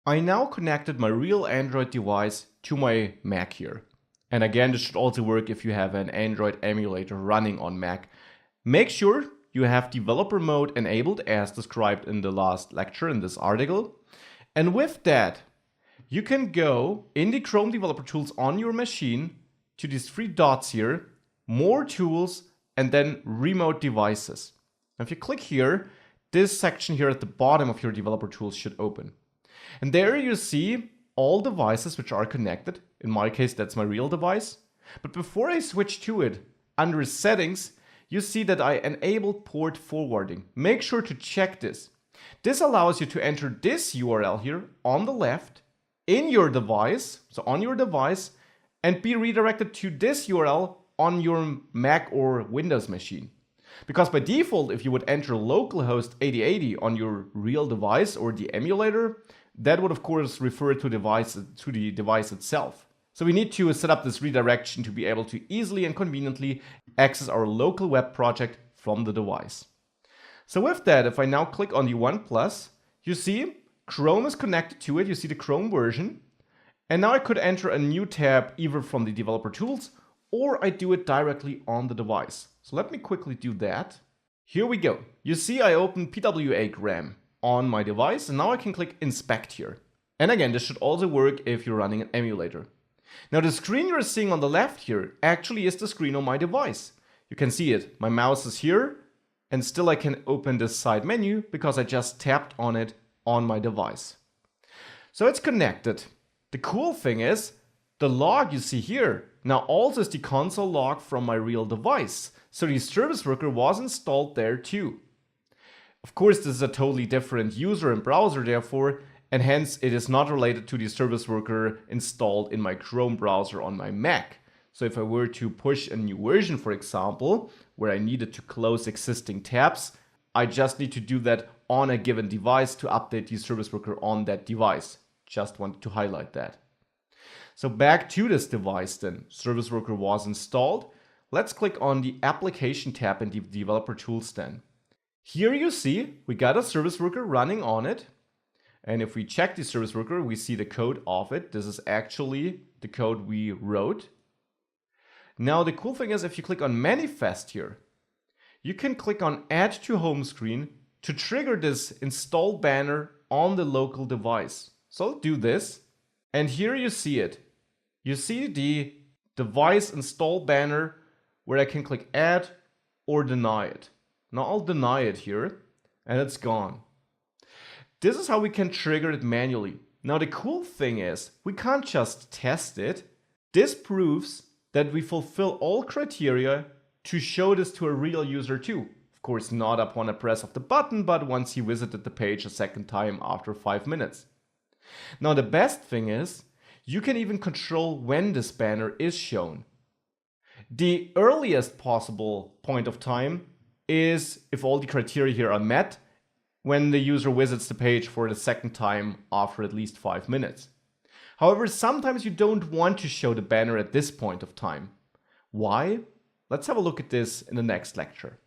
I now connected my real Android device to my Mac here. And again, this should also work if you have an Android emulator running on Mac. Make sure you have developer mode enabled as described in the last lecture in this article. And with that, you can go in the Chrome Developer Tools on your machine to these three dots here, More Tools, and then Remote Devices. If you click here, this section here at the bottom of your Developer Tools should open. And there you see all devices which are connected. In my case, that's my real device. But before I switch to it, under Settings, you see that I enabled port forwarding. Make sure to check this. This allows you to enter this URL here on the left in your device, so on your device, and be redirected to this URL on your Mac or Windows machine. Because by default, if you would enter localhost 8080 on your real device or the emulator, that would of course refer to the device itself. So we need to set up this redirection to be able to easily and conveniently access our local web project from the device. So with that, if I now click on the OnePlus, you see Chrome is connected to it. You see the Chrome version. And now I could enter a new tab either from the developer tools or I do it directly on the device. So let me quickly do that. Here we go. You see I opened PWAgram on my device and now I can click inspect here. And again, this should also work if you're running an emulator. Now the screen you're seeing on the left here actually is the screen on my device. You can see it. My mouse is here and still I can open this side menu because I just tapped on it on my device. So it's connected. The cool thing is the log you see here now also is the console log from my real device. So the service worker was installed there too. Of course, this is a totally different user and browser therefore, and hence it is not related to the service worker installed in my Chrome browser on my Mac. So if I were to push a new version, for example, where I needed to close existing tabs, I just need to do that on a given device to update the service worker on that device. Just wanted to highlight that. So back to this device then, service worker was installed. Let's click on the application tab in the developer tools then. Here you see we got a service worker running on it. And if we check the service worker, we see the code of it. This is actually the code we wrote. Now the cool thing is if you click on manifest here, you can click on add to home screen to trigger this install banner on the local device. So I'll do this. And here you see it. You see the device install banner where I can click add or deny it. Now I'll deny it here and it's gone. This is how we can trigger it manually. Now the cool thing is we can't just test it. This proves that we fulfill all criteria to show this to a real user too. Of course not upon a press of the button, but once he visited the page a second time after 5 minutes. Now the best thing is you can even control when this banner is shown. The earliest possible point of time is if all the criteria here are met, when the user visits the page for the second time after at least 5 minutes. However, sometimes you don't want to show the banner at this point of time. Why? Let's have a look at this in the next lecture.